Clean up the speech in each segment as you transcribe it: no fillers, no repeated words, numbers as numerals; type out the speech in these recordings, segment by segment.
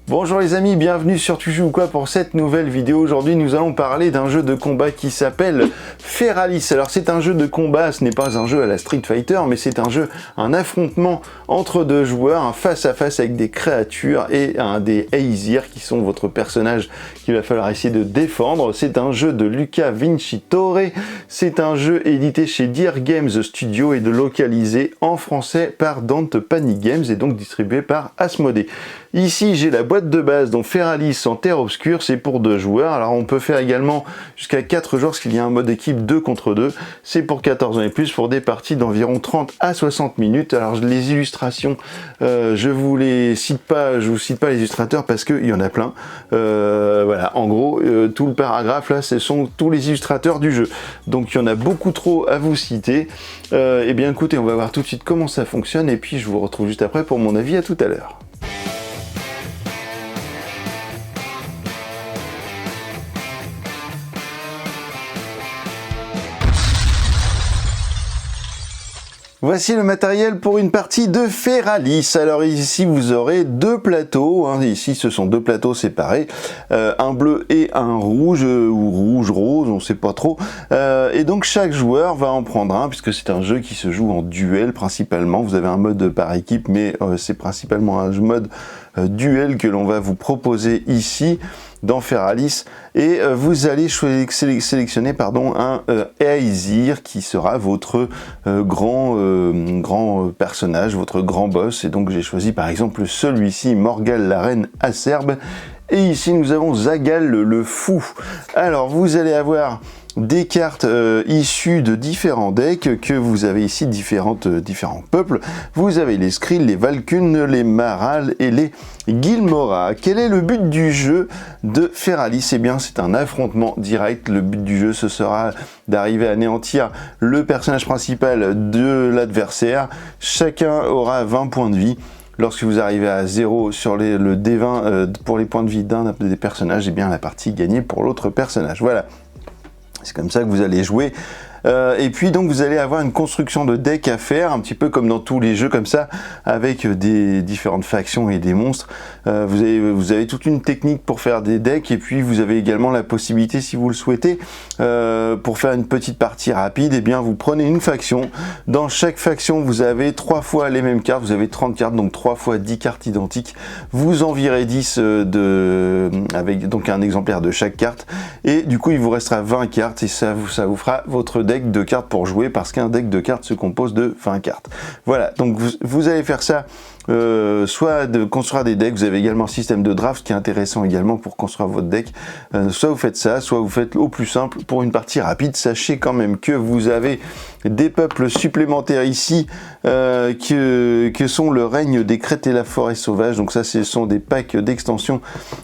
Bonjour les amis, bienvenue sur Tu joues ou quoi pour cette nouvelle vidéo. Aujourd'hui nous allons parler d'un jeu de combat qui s'appelle Feralis. Alors c'est un jeu de combat, ce n'est pas un jeu à la Street Fighter, mais c'est un affrontement entre deux joueurs, un face à face avec des créatures et des Aesir qui sont votre personnage qu'il va falloir essayer de défendre. C'est un jeu de Luca Vincitore, c'est un jeu édité chez Dear Games Studio et localisé en français par Dante Panic Games et donc distribué par Asmodée. Ici, j'ai la boîte de base, donc Feralis en terre obscure, c'est pour 2 joueurs. Alors, on peut faire également jusqu'à 4 joueurs, parce qu'il y a un mode équipe 2 contre 2. C'est pour 14 ans et plus, pour des parties d'environ 30 à 60 minutes. Alors, les illustrations, je vous cite pas les illustrateurs parce qu'il y en a plein. Voilà, en gros, tout le paragraphe, là, ce sont tous les illustrateurs du jeu. Donc, il y en a beaucoup trop à vous citer. Eh bien, écoutez, on va voir tout de suite comment ça fonctionne, et puis je vous retrouve juste après pour mon avis. À tout à l'heure. Voici le matériel pour une partie de Feralis. Alors ici vous aurez 2 plateaux, ici ce sont 2 plateaux séparés, un bleu et un rouge, ou rouge-rose, on sait pas trop, et donc chaque joueur va en prendre un, puisque c'est un jeu qui se joue en duel principalement. Vous avez un mode par équipe, mais c'est principalement un mode duel que l'on va vous proposer ici dans Feralis, et vous allez sélectionner un Aesir qui sera votre grand personnage, votre grand boss, et donc j'ai choisi par exemple celui-ci, Morgall la reine acerbe, et ici nous avons Zagal le fou. Alors vous allez avoir des cartes issues de différents decks que vous avez ici, différents peuples. Vous avez les Skrill, les Valkun, les Maral et les Gilmora. Quel est le but du jeu de Feralis? Eh bien, c'est un affrontement direct. Le but du jeu, ce sera d'arriver à anéantir le personnage principal de l'adversaire. Chacun aura 20 points de vie. Lorsque vous arrivez à 0 sur le D20 pour les points de vie d'un des personnages, eh bien la partie est gagnée pour l'autre personnage. Voilà. C'est comme ça que vous allez jouer. Et puis donc vous allez avoir une construction de deck à faire, un petit peu comme dans tous les jeux comme ça, avec des différentes factions et des monstres. Vous avez toute une technique pour faire des decks, et puis vous avez également la possibilité, si vous le souhaitez, pour faire une petite partie rapide, et bien vous prenez une faction. Dans chaque faction, vous avez 3 fois les mêmes cartes, vous avez 30 cartes, donc 3 fois 10 cartes identiques. Vous en virez 10 avec donc un exemplaire de chaque carte, et du coup il vous restera 20 cartes, et ça vous fera votre deck de cartes pour jouer, parce qu'un deck de cartes se compose de 20 cartes. Voilà, donc vous allez faire ça, soit de construire des decks. Vous avez également un système de draft qui est intéressant également pour construire votre deck. Soit vous faites ça, soit vous faites au plus simple pour une partie rapide. Sachez quand même que vous avez des peuples supplémentaires ici que sont le règne des crêtes et la forêt sauvage. Donc ça, ce sont des packs d'extension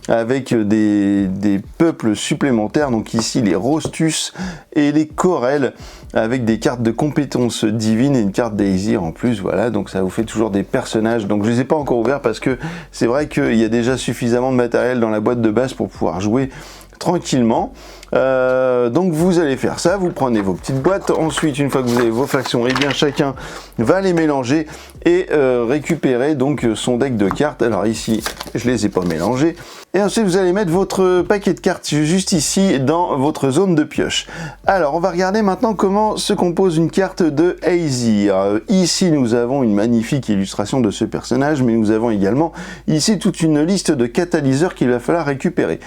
avec des peuples supplémentaires. Donc ici les Rostus et les Corel, avec des cartes de compétences divines et une carte d'Aesir en plus. Voilà, donc ça vous fait toujours des personnages. Donc je les ai pas encore ouverts parce que c'est vrai qu'il y a déjà suffisamment de matériel dans la boîte de base pour pouvoir jouer tranquillement. Donc vous allez faire ça, vous prenez vos petites boîtes. Ensuite, une fois que vous avez vos factions, et bien chacun va les mélanger et récupérer donc son deck de cartes. Alors ici, je les ai pas mélangées. Et ensuite, vous allez mettre votre paquet de cartes juste ici dans votre zone de pioche. Alors, on va regarder maintenant comment se compose une carte de Aesir. Ici, nous avons une magnifique illustration de ce personnage, mais nous avons également ici toute une liste de catalyseurs qu'il va falloir récupérer.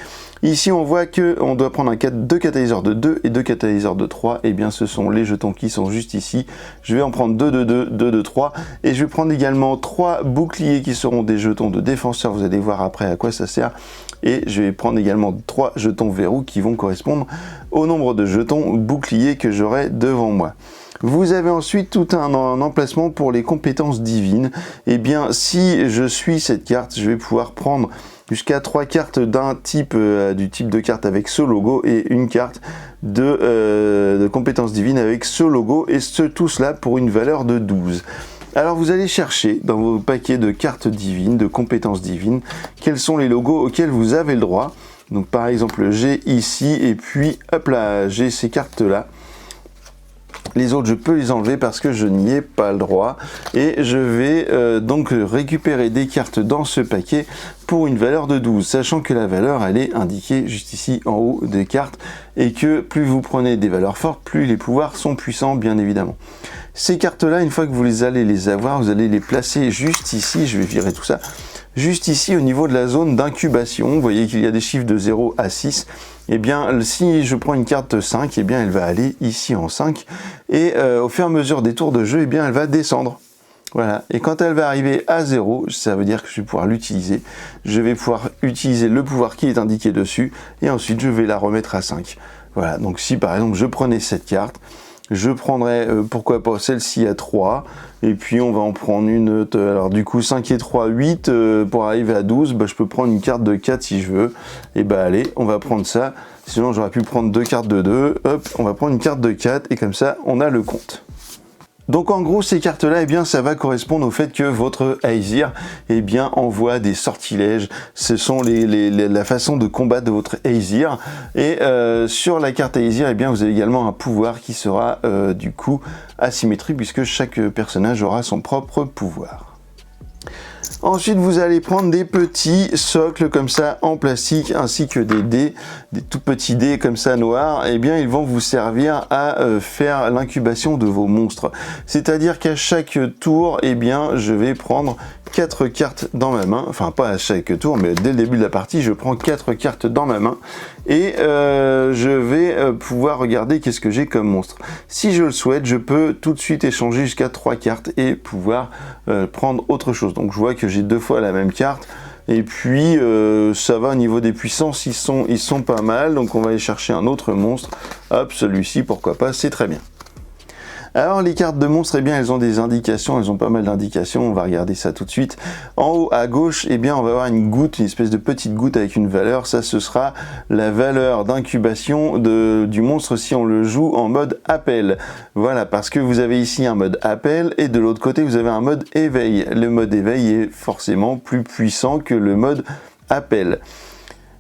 Ici, on voit qu'on doit prendre 2 catalyseurs de 2 et 2 catalyseurs de 3. Et bien, ce sont les jetons qui sont juste ici. Je vais en prendre 2 de 2, 2 de 3. Et je vais prendre également 3 boucliers qui seront des jetons de défenseur. Vous allez voir après à quoi ça sert. Et je vais prendre également 3 jetons verrou qui vont correspondre au nombre de jetons boucliers que j'aurai devant moi. Vous avez ensuite tout un emplacement pour les compétences divines. Et bien, si je suis cette carte, je vais pouvoir prendre jusqu'à 3 cartes d'un type, du type de carte avec ce logo, et une carte de compétences divines avec ce logo, et tout cela pour une valeur de 12. Alors vous allez chercher dans vos paquets de cartes divines, de compétences divines, quels sont les logos auxquels vous avez le droit. Donc par exemple, j'ai ici, et puis hop là, j'ai ces cartes là. Les autres, je peux les enlever parce que je n'y ai pas le droit. Et je vais donc récupérer des cartes dans ce paquet pour une valeur de 12, sachant que la valeur, elle est indiquée juste ici en haut des cartes, et que plus vous prenez des valeurs fortes, plus les pouvoirs sont puissants, bien évidemment. Ces cartes-là, une fois que vous allez les avoir, vous allez les placer juste ici, je vais virer tout ça, juste ici au niveau de la zone d'incubation. Vous voyez qu'il y a des chiffres de 0 à 6. Eh bien, si je prends une carte 5, eh bien, elle va aller ici en 5. Et au fur et à mesure des tours de jeu, eh bien, elle va descendre. Voilà. Et quand elle va arriver à 0, ça veut dire que je vais pouvoir l'utiliser. Je vais pouvoir utiliser le pouvoir qui est indiqué dessus. Et ensuite, je vais la remettre à 5. Voilà. Donc, si par exemple, je prenais cette carte, je prendrais, pourquoi pas, celle-ci à 3. Et puis, on va en prendre une autre. Alors, du coup, 5 et 3, 8. Pour arriver à 12, bah, je peux prendre une carte de 4 si je veux. Et bah, allez, on va prendre ça. Sinon, j'aurais pu prendre deux cartes de 2. Hop, on va prendre une carte de 4. Et comme ça, on a le compte. Donc en gros, ces cartes-là, eh bien, ça va correspondre au fait que votre Aesir, eh bien, envoie des sortilèges. Ce sont la façon de combattre de votre Aesir. Et sur la carte Aesir, eh bien, vous avez également un pouvoir qui sera du coup asymétrique, puisque chaque personnage aura son propre pouvoir. Ensuite, vous allez prendre des petits socles comme ça en plastique, ainsi que des dés, des tout petits dés comme ça noirs. Eh bien, ils vont vous servir à faire l'incubation de vos monstres. C'est-à-dire qu'à chaque tour, eh bien, je vais prendre 4 cartes dans ma main. Enfin, pas à chaque tour, mais dès le début de la partie, je prends 4 cartes dans ma main. Et je vais pouvoir regarder qu'est-ce que j'ai comme monstre. Si je le souhaite, je peux tout de suite échanger jusqu'à 3 cartes et pouvoir prendre autre chose. Donc je vois que j'ai 2 fois la même carte. Et puis ça va au niveau des puissances, ils sont pas mal. Donc on va aller chercher un autre monstre. Hop, celui-ci, pourquoi pas, c'est très bien. Alors les cartes de monstres, eh bien elles ont des indications, elles ont pas mal d'indications, on va regarder ça tout de suite. En haut à gauche, eh bien on va avoir une goutte, une espèce de petite goutte avec une valeur, ça ce sera la valeur d'incubation du monstre si on le joue en mode appel. Voilà, parce que vous avez ici un mode appel et de l'autre côté vous avez un mode éveil. Le mode éveil est forcément plus puissant que le mode appel.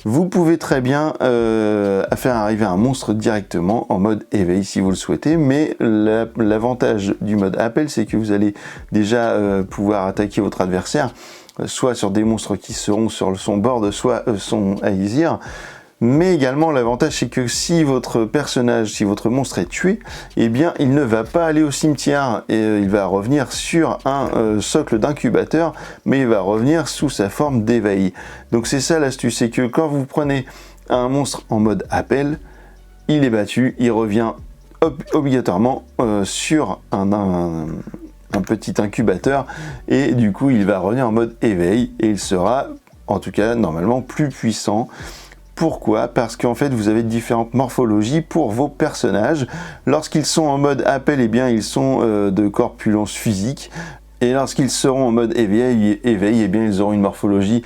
Vous pouvez très bien faire arriver un monstre directement en mode éveil si vous le souhaitez, mais l'avantage du mode appel, c'est que vous allez déjà pouvoir attaquer votre adversaire, soit sur des monstres qui seront sur son board, soit son Aesir. Mais également l'avantage c'est que si votre personnage, si votre monstre est tué, eh bien il ne va pas aller au cimetière et il va revenir sur un socle d'incubateur, mais il va revenir sous sa forme d'éveil. Donc c'est ça l'astuce, c'est que quand vous prenez un monstre en mode appel, il est battu, il revient obligatoirement sur un petit incubateur et du coup il va revenir en mode éveil et il sera en tout cas normalement plus puissant. Pourquoi? Parce qu'en fait vous avez différentes morphologies pour vos personnages. Lorsqu'ils sont en mode appel, eh bien ils sont de corpulence physique. Et lorsqu'ils seront en mode éveil, eh bien ils auront une morphologie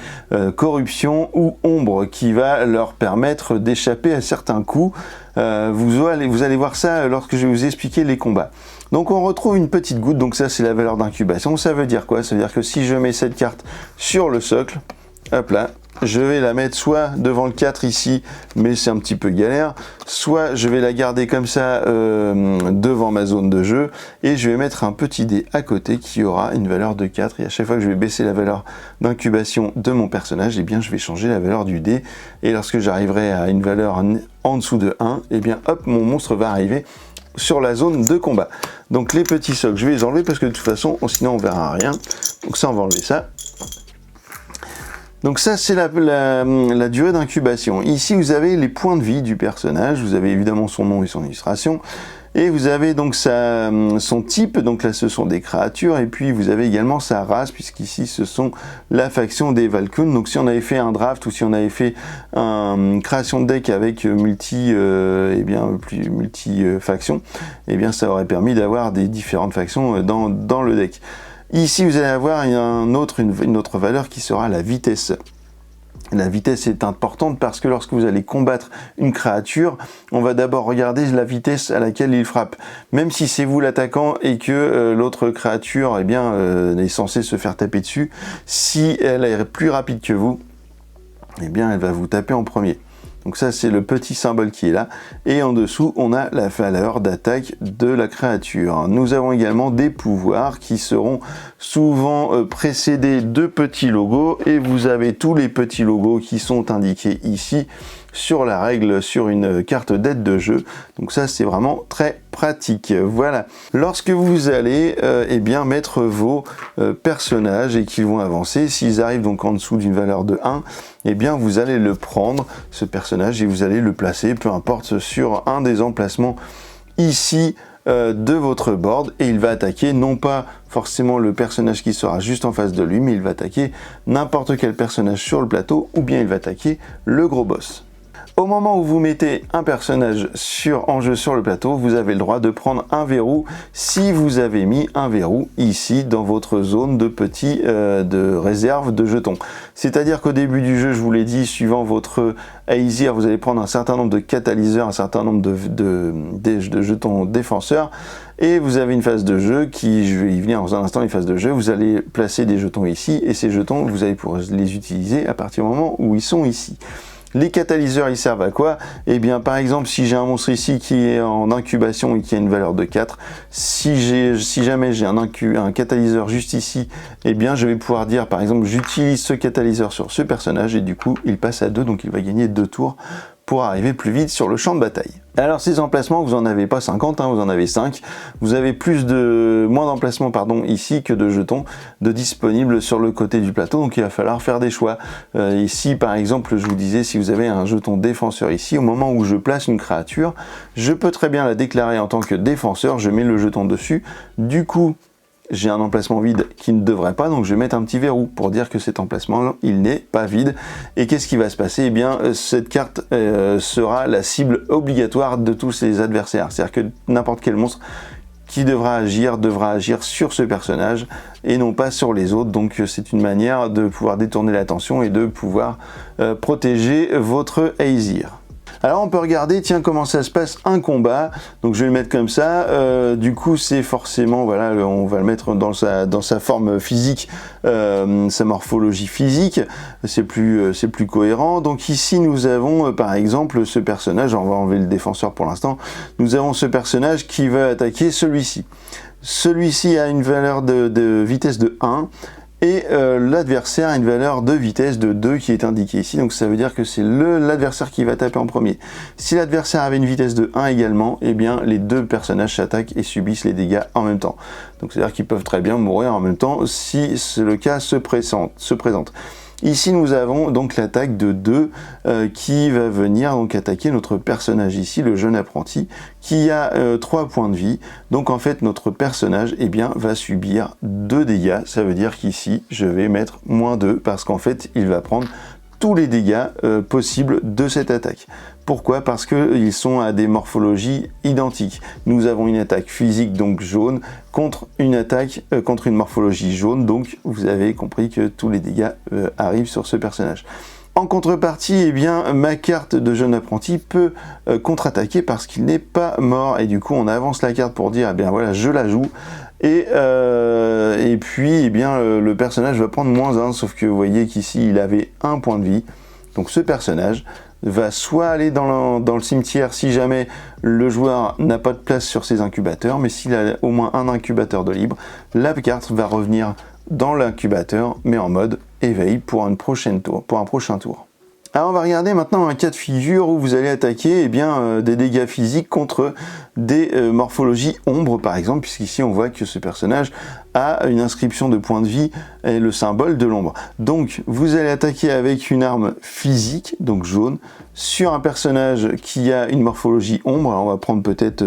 corruption ou ombre qui va leur permettre d'échapper à certains coups. Vous allez voir ça lorsque je vais vous expliquer les combats. Donc on retrouve une petite goutte, donc ça c'est la valeur d'incubation. Ça veut dire quoi? Ça veut dire que si je mets cette carte sur le socle, hop là, je vais la mettre soit devant le 4 ici, mais c'est un petit peu galère, soit je vais la garder comme ça devant ma zone de jeu, et je vais mettre un petit dé à côté qui aura une valeur de 4, et à chaque fois que je vais baisser la valeur d'incubation de mon personnage, eh bien je vais changer la valeur du dé, et lorsque j'arriverai à une valeur en dessous de 1, eh bien hop, mon monstre va arriver sur la zone de combat. Donc les petits socles, je vais les enlever parce que de toute façon, sinon on verra rien. Donc ça, on va enlever ça. Donc ça c'est la durée d'incubation. Ici vous avez les points de vie du personnage, vous avez évidemment son nom et son illustration, et vous avez donc son type, donc là ce sont des créatures, et puis vous avez également sa race, puisqu'ici ce sont la faction des Valkyns. Donc si on avait fait un draft ou si on avait fait une création de deck avec multi faction, eh bien ça aurait permis d'avoir des différentes factions dans le deck. Ici, vous allez avoir une autre valeur qui sera la vitesse. La vitesse est importante parce que lorsque vous allez combattre une créature, on va d'abord regarder la vitesse à laquelle il frappe. Même si c'est vous l'attaquant et que l'autre créature est censée se faire taper dessus, si elle est plus rapide que vous, eh bien elle va vous taper en premier. Donc ça c'est le petit symbole qui est là, et en dessous on a la valeur d'attaque de la créature. Nous avons également des pouvoirs qui seront souvent précédés de petits logos, et vous avez tous les petits logos qui sont indiqués ici sur la règle, sur une carte d'aide de jeu. Donc ça c'est vraiment très pratique. Voilà, lorsque vous allez eh bien mettre vos personnages et qu'ils vont avancer, s'ils arrivent donc en dessous d'une valeur de 1, eh bien vous allez le prendre, ce personnage, et vous allez le placer, peu importe, sur un des emplacements ici de votre board, et il va attaquer non pas forcément le personnage qui sera juste en face de lui, mais il va attaquer n'importe quel personnage sur le plateau, ou bien il va attaquer le gros boss. Au moment où vous mettez un personnage en jeu sur le plateau, vous avez le droit de prendre un verrou si vous avez mis un verrou ici dans votre zone de réserve de jetons. C'est-à-dire qu'au début du jeu, je vous l'ai dit, suivant votre Aesir, vous allez prendre un certain nombre de catalyseurs, un certain nombre de jetons défenseurs, et vous avez une phase de jeu qui, je vais y venir dans un instant, une phase de jeu, vous allez placer des jetons ici, et ces jetons, vous allez pouvoir les utiliser à partir du moment où ils sont ici. Les catalyseurs, ils servent à quoi? Eh bien, par exemple, si j'ai un monstre ici qui est en incubation et qui a une valeur de 4, si jamais j'ai un catalyseur juste ici, eh bien, je vais pouvoir dire, par exemple, j'utilise ce catalyseur sur ce personnage, et du coup, il passe à 2, donc il va gagner 2 tours pour arriver plus vite sur le champ de bataille. Alors ces emplacements, vous n'en avez pas 50, vous en avez 5. Vous avez moins d'emplacements ici que de jetons disponibles sur le côté du plateau, donc il va falloir faire des choix. Ici par exemple, je vous disais, si vous avez un jeton défenseur ici, au moment où je place une créature, je peux très bien la déclarer en tant que défenseur, je mets le jeton dessus, du coup j'ai un emplacement vide qui ne devrait pas, donc je vais mettre un petit verrou pour dire que cet emplacement il n'est pas vide. Et qu'est-ce qui va se passer? Eh bien cette carte sera la cible obligatoire de tous ses adversaires, c'est-à-dire que n'importe quel monstre qui devra agir sur ce personnage et non pas sur les autres. Donc c'est une manière de pouvoir détourner l'attention et de pouvoir protéger votre Aesir. Alors on peut regarder, tiens, comment ça se passe un combat. Donc je vais le mettre comme ça. Du coup c'est forcément, voilà, on va le mettre dans sa forme physique, sa morphologie physique. C'est plus cohérent. Donc ici nous avons par exemple ce personnage. On va enlever le défenseur pour l'instant. Nous avons ce personnage qui va attaquer celui-ci. Celui-ci a une valeur de vitesse de 1. Et l'adversaire a une valeur de vitesse de 2 qui est indiquée ici, donc ça veut dire que c'est l'adversaire qui va taper en premier. Si l'adversaire avait une vitesse de 1 également, eh bien les deux personnages s'attaquent et subissent les dégâts en même temps. Donc c'est à dire qu'ils peuvent très bien mourir en même temps si le cas se présente. Ici nous avons donc l'attaque de 2 qui va venir donc attaquer notre personnage ici, le jeune apprenti, qui a 3 points de vie. Donc en fait notre personnage va subir 2 dégâts. Ça veut dire qu'ici je vais mettre -2 parce qu'en fait il va prendre tous les dégâts possibles de cette attaque. Pourquoi? Parce qu'ils sont à des morphologies identiques. Nous avons une attaque physique, donc jaune, contre une attaque, contre une morphologie jaune, donc vous avez compris que tous les dégâts arrivent sur ce personnage. En contrepartie, ma carte de jeune apprenti peut contre-attaquer parce qu'il n'est pas mort, et du coup on avance la carte pour dire, voilà, je la joue. Et puis le personnage va prendre -1, sauf que vous voyez qu'ici il avait 1 point de vie. Donc ce personnage va soit aller dans le cimetière si jamais le joueur n'a pas de place sur ses incubateurs, mais s'il a au moins un incubateur de libre, la carte va revenir dans l'incubateur, mais en mode éveil pour un prochain tour. Alors on va regarder maintenant un cas de figure où vous allez attaquer des dégâts physiques contre des morphologies ombre par exemple, puisqu'ici on voit que ce personnage a une inscription de points de vie et le symbole de l'ombre. Donc vous allez attaquer avec une arme physique, donc jaune, sur un personnage qui a une morphologie ombre. Alors on va prendre peut-être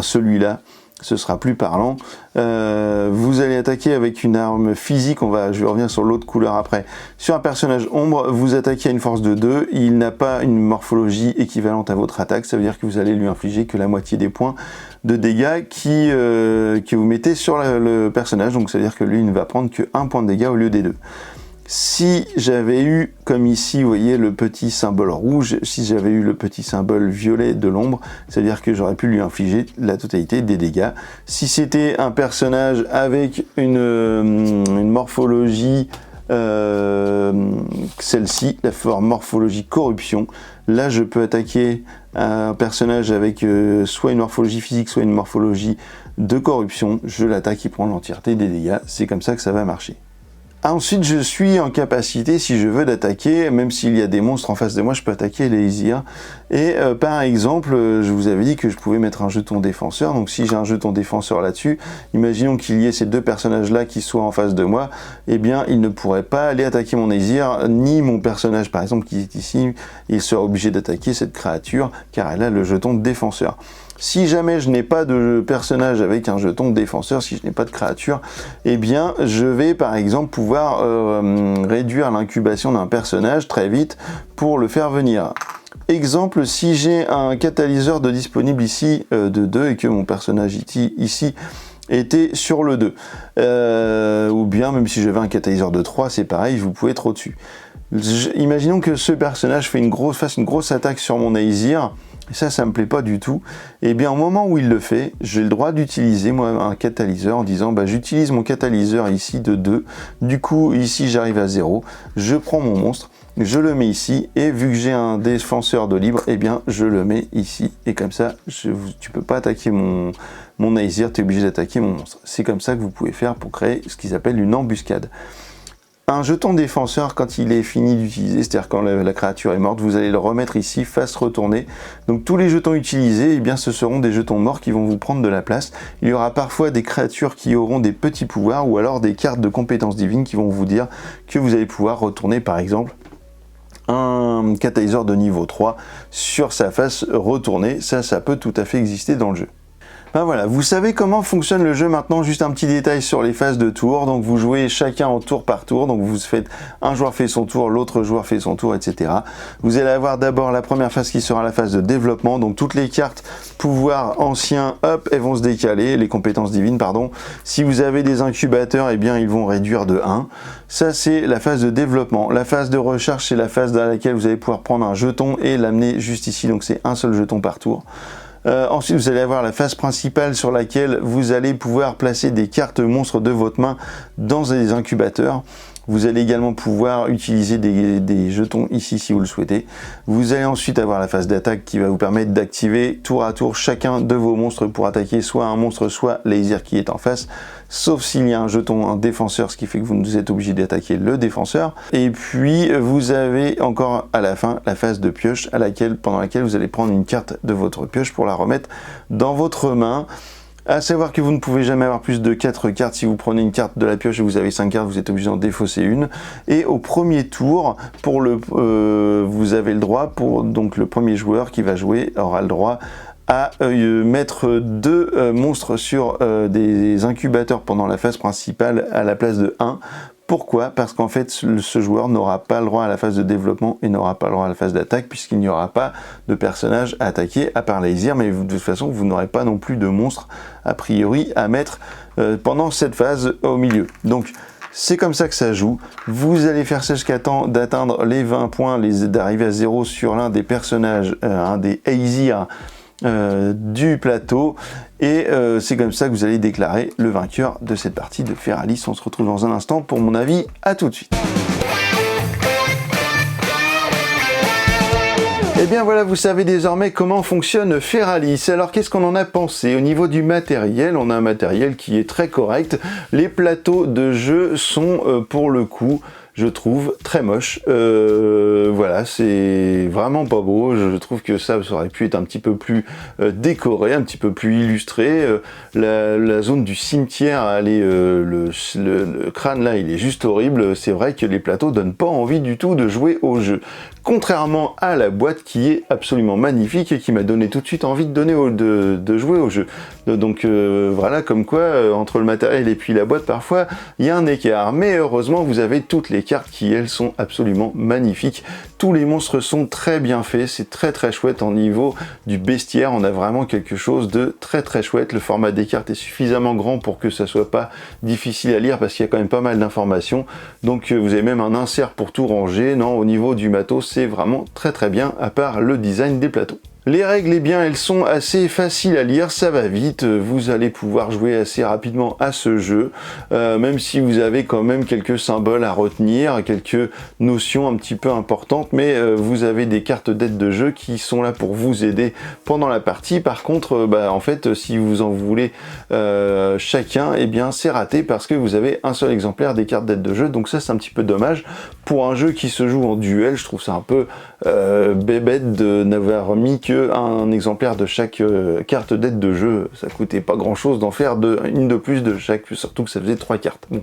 celui-là, ce sera plus parlant. Vous allez attaquer avec une arme physique, je vais revenir sur l'autre couleur après. Sur un personnage ombre, vous attaquez à une force de 2, il n'a pas une morphologie équivalente à votre attaque, ça veut dire que vous allez lui infliger que la moitié des points de dégâts que vous mettez sur le personnage, donc ça veut dire que lui il ne va prendre que 1 point de dégâts au lieu des 2. Si j'avais eu, comme ici, vous voyez le petit symbole rouge, si j'avais eu le petit symbole violet de l'ombre, c'est-à-dire que j'aurais pu lui infliger la totalité des dégâts. Si c'était un personnage avec une morphologie celle-ci, la forme morphologie corruption. Là, je peux attaquer un personnage avec soit une morphologie physique, soit une morphologie de corruption. Je l'attaque, il prend l'entièreté des dégâts. C'est comme ça que ça va marcher. Ensuite, je suis en capacité, si je veux, d'attaquer, même s'il y a des monstres en face de moi, je peux attaquer les Aesir. Et par exemple, je vous avais dit que je pouvais mettre un jeton défenseur. Donc si j'ai un jeton défenseur là-dessus, imaginons qu'il y ait ces deux personnages-là qui soient en face de moi, eh bien, ils ne pourraient pas aller attaquer mon Aesir, ni mon personnage, par exemple, qui est ici. Il sera obligé d'attaquer cette créature, car elle a le jeton défenseur. Si jamais je n'ai pas de personnage avec un jeton défenseur, si je n'ai pas de créature, eh bien je vais par exemple pouvoir réduire l'incubation d'un personnage très vite pour le faire venir. Exemple, si j'ai un catalyseur de disponible ici de 2 et que mon personnage ici était sur le 2, ou bien même si j'avais un catalyseur de 3, c'est pareil, vous pouvez être au-dessus. Imaginons que ce personnage fasse une grosse attaque sur mon Aesir. Et ça me plaît pas du tout. Et bien au moment où il le fait, j'ai le droit d'utiliser moi un catalyseur en disant bah, j'utilise mon catalyseur ici de 2, du coup ici j'arrive à 0, je prends mon monstre, je le mets ici, et vu que j'ai un défenseur de libre, et bien je le mets ici, et comme ça tu peux pas attaquer mon Aesir, tu es obligé d'attaquer mon monstre. C'est comme ça que vous pouvez faire pour créer ce qu'ils appellent une embuscade. Un jeton défenseur, quand il est fini d'utiliser, c'est-à-dire quand la créature est morte, vous allez le remettre ici, face retournée. Donc tous les jetons utilisés, eh bien, ce seront des jetons morts qui vont vous prendre de la place. Il y aura parfois des créatures qui auront des petits pouvoirs, ou alors des cartes de compétences divines qui vont vous dire que vous allez pouvoir retourner, par exemple, un catalyseur de niveau 3 sur sa face retournée. Ça peut tout à fait exister dans le jeu. Ben voilà, vous savez comment fonctionne le jeu maintenant. Juste un petit détail sur les phases de tour. Donc vous jouez chacun en tour par tour, donc vous faites un joueur fait son tour, l'autre joueur fait son tour, etc. Vous allez avoir d'abord la première phase qui sera la phase de développement, donc toutes les cartes pouvoirs anciens, hop, elles vont se décaler, les compétences divines, pardon. Si vous avez des incubateurs, eh bien ils vont réduire de 1. Ça c'est la phase de développement. La phase de recherche, c'est la phase dans laquelle vous allez pouvoir prendre un jeton et l'amener juste ici, donc c'est un seul jeton par tour. Ensuite, vous allez avoir la phase principale sur laquelle vous allez pouvoir placer des cartes monstres de votre main dans des incubateurs. Vous allez également pouvoir utiliser des jetons ici si vous le souhaitez. Vous allez ensuite avoir la phase d'attaque qui va vous permettre d'activer tour à tour chacun de vos monstres pour attaquer soit un monstre, soit l'Aesir qui est en face. Sauf s'il y a un jeton, un défenseur, ce qui fait que vous êtes obligé d'attaquer le défenseur. Et puis vous avez encore à la fin la phase de pioche pendant laquelle vous allez prendre une carte de votre pioche pour la remettre dans votre main. À savoir que vous ne pouvez jamais avoir plus de 4 cartes. Si vous prenez une carte de la pioche et vous avez 5 cartes, vous êtes obligé d'en défausser une. Et au premier tour, vous avez le droit, donc le premier joueur qui va jouer aura le droit à mettre 2 monstres sur des incubateurs pendant la phase principale à la place de 1. Pourquoi? Parce qu'en fait, ce joueur n'aura pas le droit à la phase de développement et n'aura pas le droit à la phase d'attaque, puisqu'il n'y aura pas de personnage à attaquer à part l'Aesir, mais de toute façon, vous n'aurez pas non plus de monstres, a priori, à mettre pendant cette phase au milieu. Donc, c'est comme ça que ça joue. Vous allez faire ça jusqu'à temps d'atteindre les 20 points, d'arriver à 0 sur l'un des personnages, un des Aesir du plateau, et c'est comme ça que vous allez déclarer le vainqueur de cette partie de Feralis. On se retrouve dans un instant pour mon avis. À tout de suite. Et bien voilà, vous savez désormais comment fonctionne Feralis. Alors qu'est-ce qu'on en a pensé? Au niveau du matériel, on a un matériel qui est très correct. Les plateaux de jeu sont pour le coup, je trouve, très moche. Voilà, c'est vraiment pas beau. Je trouve que ça aurait pu être un petit peu plus décoré, un petit peu plus illustré. La zone du cimetière, le crâne là, il est juste horrible. C'est vrai que les plateaux donnent pas envie du tout de jouer au jeu. Contrairement à la boîte qui est absolument magnifique et qui m'a donné tout de suite envie de jouer au jeu. Donc voilà, comme quoi, entre le matériel et puis la boîte, parfois, il y a un écart. Mais heureusement, vous avez toutes les cartes qui, elles, sont absolument magnifiques. Tous les monstres sont très bien faits, c'est très très chouette. Au niveau du bestiaire, on a vraiment quelque chose de très très chouette. Le format des cartes est suffisamment grand pour que ça soit pas difficile à lire, parce qu'il y a quand même pas mal d'informations. Donc vous avez même un insert pour tout ranger. Non, au niveau du matos, c'est vraiment très très bien, à part le design des plateaux. Les règles, eh bien, elles sont assez faciles à lire, ça va vite, vous allez pouvoir jouer assez rapidement à ce jeu, même si vous avez quand même quelques symboles à retenir, quelques notions un petit peu importantes, mais vous avez des cartes d'aide de jeu qui sont là pour vous aider pendant la partie. Par contre, en fait, si vous en voulez chacun, eh bien, c'est raté parce que vous avez un seul exemplaire des cartes d'aide de jeu, donc ça, c'est un petit peu dommage. Pour un jeu qui se joue en duel, je trouve ça un peu bébête de n'avoir mis qu'un exemplaire de chaque carte d'aide de jeu. Ça coûtait pas grand chose d'en faire une de plus de chaque, surtout que ça faisait 3 cartes. Bon,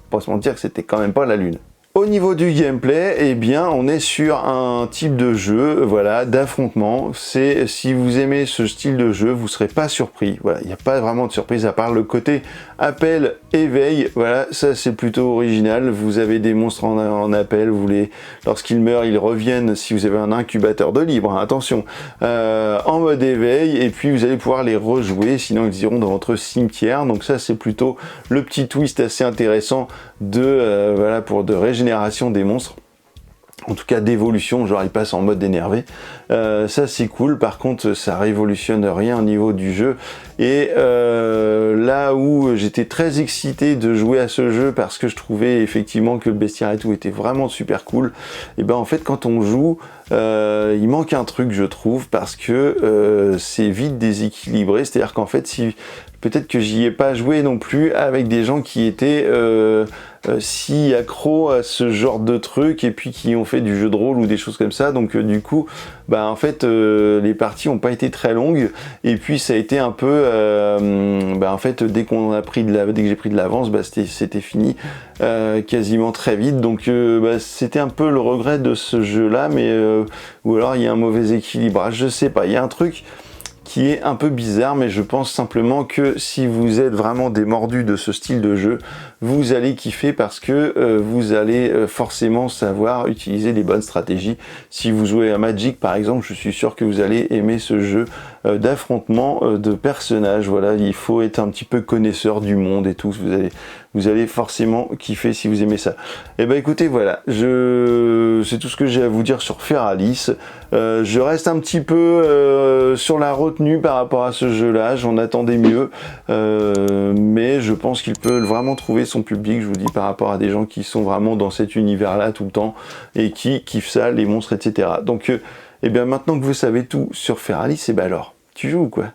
pas se mentir que c'était quand même pas la lune. Au niveau du gameplay, eh bien, on est sur un type de jeu, voilà, d'affrontement. C'est, si vous aimez ce style de jeu, vous serez pas surpris. Voilà, il n'y a pas vraiment de surprise à part le côté appel, éveil. Voilà, ça c'est plutôt original. Vous avez des monstres en appel, lorsqu'ils meurent, ils reviennent si vous avez un incubateur de libre, hein, attention, en mode éveil, et puis vous allez pouvoir les rejouer, sinon ils iront dans votre cimetière. Donc ça c'est plutôt le petit twist assez intéressant de régénération des monstres, en tout cas d'évolution, genre ils passent en mode énervé. Ça c'est cool, par contre ça révolutionne rien au niveau du jeu, et là où j'étais très excité de jouer à ce jeu parce que je trouvais effectivement que le bestiaire et tout était vraiment super cool, et ben en fait quand on joue, il manque un truc, je trouve, parce que c'est vite déséquilibré. C'est-à-dire qu'en fait, si peut-être que j'y ai pas joué non plus avec des gens qui étaient si accros à ce genre de truc et puis qui ont fait du jeu de rôle ou des choses comme ça. Donc du coup, en fait, les parties ont pas été très longues, et puis ça a été un peu, en fait, dès que j'ai pris de l'avance, c'était fini quasiment très vite. Donc c'était un peu le regret de ce jeu-là, mais ou alors il y a un mauvais équilibrage, je sais pas, il y a un truc qui est un peu bizarre, mais je pense simplement que si vous êtes vraiment des mordus de ce style de jeu, vous allez kiffer parce que vous allez forcément savoir utiliser les bonnes stratégies. Si vous jouez à Magic par exemple, je suis sûr que vous allez aimer ce jeu d'affrontement de personnages. Voilà, il faut être un petit peu connaisseur du monde et tout, vous allez forcément kiffer si vous aimez ça. Et ben écoutez, voilà, c'est tout ce que j'ai à vous dire sur Feralis. Je reste un petit peu sur la retenue par rapport à ce jeu-là, j'en attendais mieux, mais je pense qu'il peut vraiment trouver son public, je vous dis, par rapport à des gens qui sont vraiment dans cet univers-là tout le temps et qui kiffent ça, les monstres, etc. Donc, et bien maintenant que vous savez tout sur Feralis, et ben alors, tu joues ou quoi ?